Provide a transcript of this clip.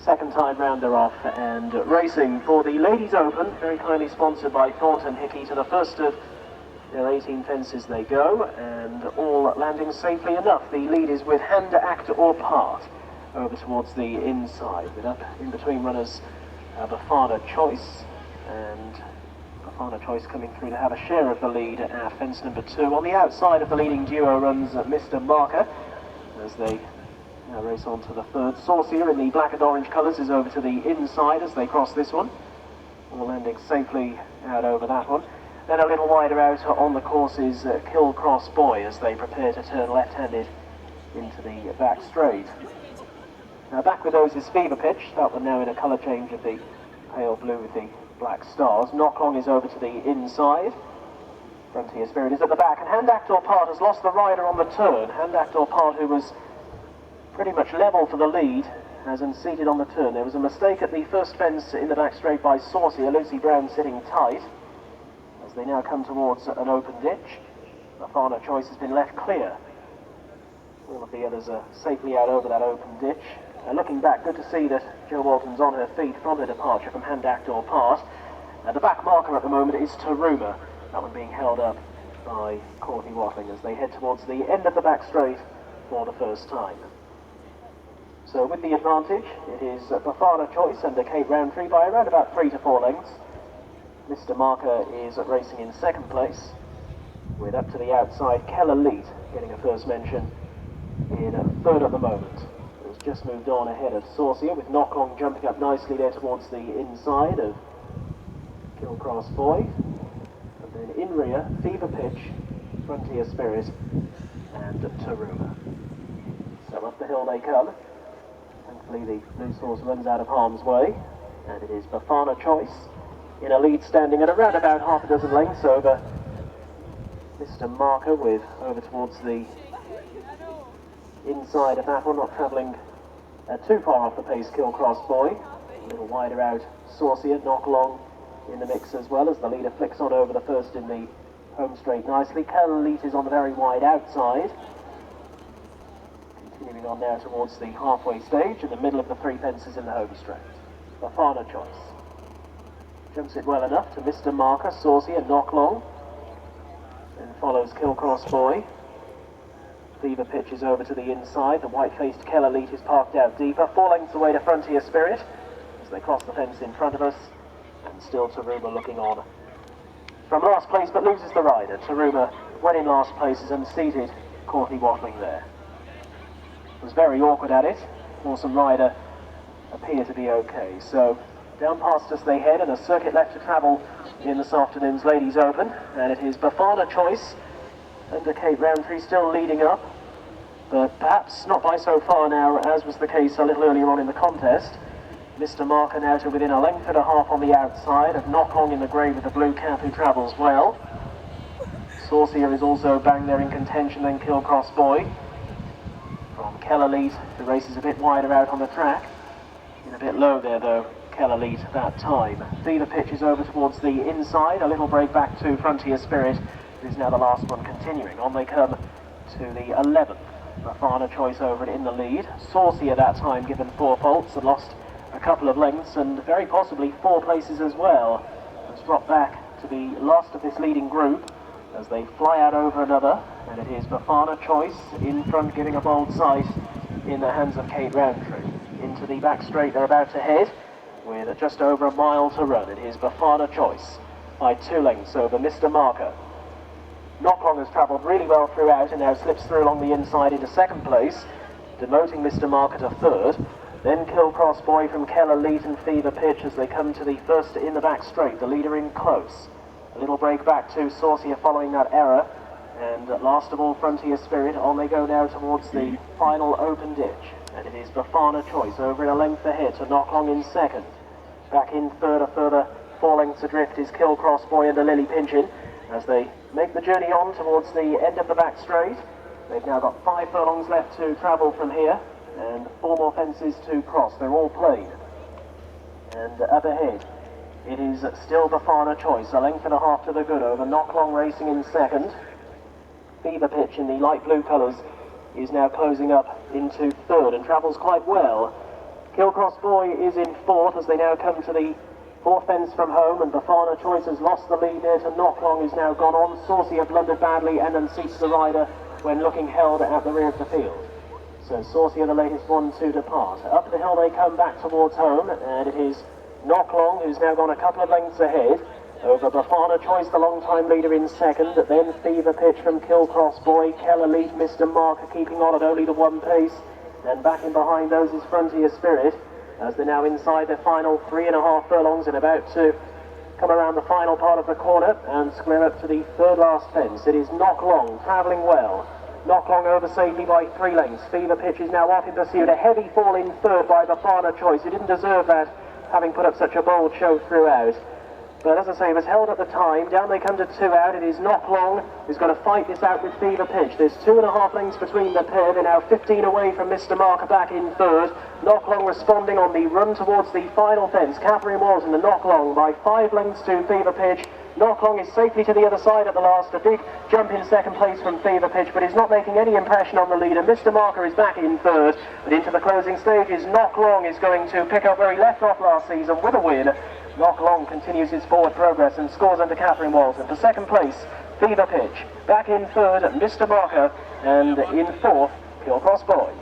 Second time round they're off and racing for the Ladies Open, very kindly sponsored by Thornton Hickey. To the first of their 18 fences they go, and all landing safely enough. The lead is with Hand, Act or Part over towards the inside, with up in between runners Bafana Choice, and Bafana Choice coming through to have a share of the lead at fence number 2. On the outside of the leading duo runs Mr. Marker, as they now race on to the third. Saucier in the black and orange colours is over to the inside as they cross this one, all landing safely out over that one. Then a little wider out on the course is Killcross Boy as they prepare to turn left-handed into the back straight. Now back with those is Fever Pitch, that one now in a colour change of the pale blue with the black stars. Knocklong is over to the inside. Frontier Spirit is at the back, and Hand, Act or Part has lost the rider on the turn. Hand, Act or Part, who was pretty much level for the lead, has unseated on the turn. There was a mistake at the first fence in the back straight by Saucier, Lucy Brown sitting tight. As they now come towards an open ditch, Bafana Choice has been left clear. All of the others are safely out over that open ditch. Looking back, good to see that Jo Walton's on her feet from the departure from Hand, Act or Part. The back marker at the moment is Taruma, that one being held up by Courtney Watling as they head towards the end of the back straight for the first time. So with the advantage, it is Bafana Choice under Kate Roundtree by around about 3 to 4 lengths. Mr. Marker is racing in second place, with up to the outside Keller Leet getting a first mention in third at the moment. Has just moved on ahead of Saucier, with Knocklong jumping up nicely there towards the inside of Killcross Boy. And then in rear, Fever Pitch, Frontier Spirit and Taruma. So up the hill they come. Thankfully the loose horse runs out of harm's way, and it is Bafana Choice in a lead, standing at around about half a dozen lengths over Mr. Marker, with over towards the inside of that one, not travelling too far off the pace Killcross Boy. A little wider out Saucier, Knocklong in the mix as well, as the leader flicks on over the first in the home straight nicely. Keller Leet is on the very wide outside. Continuing on now towards the halfway stage, in the middle of the 3 fences in the home straight. Bafana Choice jumps it well enough to Mr. Marker, Saucier, Knocklong, then follows Killcross Boy. Fever Pitch is over to the inside. The white-faced Keller Leet is parked out deeper, 4 lengths away to Frontier Spirit as they cross the fence in front of us, and still Taruma looking on from last place but loses the rider. Taruma, when in last place, is unseated Courtney Watling there. Was very awkward at it. Awesome rider appear to be okay. So down past us they head, and a circuit left to travel in this afternoon's Ladies Open, and it is Bafana Choice under Kate Roundtree still leading up, but perhaps not by so far now as was the case a little earlier on in the contest. Mr. Marker now to within a length and a half on the outside of Knocklong in the grey with the blue cap, who travels well. Saucier is also bang there in contention, then Killcross Boy from Keller Leet, who races a bit wider out on the track. In a bit low there though, Keller Leet that time. Fever Pitch is over towards the inside, a little break back to Frontier Spirit, who is now the last one continuing. On they come to the 11th. Bafana Choice over in the lead. Saucier that time given 4 faults and lost a couple of lengths, and very possibly 4 places as well. Has dropped back to the last of this leading group as they fly out over another, and it is Bafana Choice in front, giving a bold sight in the hands of Kate Roundtree. Into the back straight they're about to head, with just over a mile to run. It is Bafana Choice by 2 lengths over Mr. Marker. Knocklong has travelled really well throughout and now slips through along the inside into second place, demoting Mr. Marker to third. Then Killcross Boy from Keller Leet and Fever Pitch as they come to the first in the back straight, the leader in close. A little break back to Saucier following that error, and last of all Frontier Spirit. On they go now towards the final open ditch, and it is Bafana Choice over in a length ahead to Knocklong in second. Back in third, a further 4 lengths adrift is Killcross Boy under Lily Pinchin as they make the journey on towards the end of the back straight. They've now got 5 furlongs left to travel from here, and 4 more fences to cross. They're all played. And up ahead, it is still Bafana Choice, a length and a half to the good over Knocklong racing in second. Fever Pitch in the light blue colours is now closing up into third and travels quite well. Kilcross Boy is in fourth as they now come to the fourth fence from home, and Bafana Choice has lost the lead there to Knocklong, who's now gone on. Saucier blundered badly and unseats the rider when looking held at the rear of the field. So Saucier, the latest one to depart. Up the hill they come back towards home, and it is Knocklong who's now gone a couple of lengths ahead over Bafana Choice, the long-time leader, in second. Then Fever Pitch from Kilcross Boy. Keller lead Mr. Marker keeping on at only the one pace. And back in behind those is Frontier Spirit, as they're now inside their final 3.5 furlongs and about to come around the final part of the corner and square up to the third last fence. It is Knocklong travelling well. Knocklong over safely by 3 lengths. Fever Pitch is now off in pursuit. A heavy fall in third by Bafana Choice, who didn't deserve that, having put up such a bold show throughout. But as I say, it was held at the time. Down they come to 2 out. It is Knocklong who's going to fight this out with Fever Pitch. There's 2.5 lengths between the pair. They're now 15 away from Mr. Marker back in third. Knocklong responding on the run towards the final fence. Catherine Walton and Knocklong by 5 lengths to Fever Pitch. Knocklong is safely to the other side at the last. A big jump in second place from Fever Pitch, but he's not making any impression on the leader. Mr. Marker is back in third, but into the closing stages, Knocklong is going to pick up where he left off last season with a win. Knocklong continues his forward progress and scores under Catherine Walton. For second place, Fever Pitch. Back in third, Mr. Marker, and in fourth, Kilcross Boy.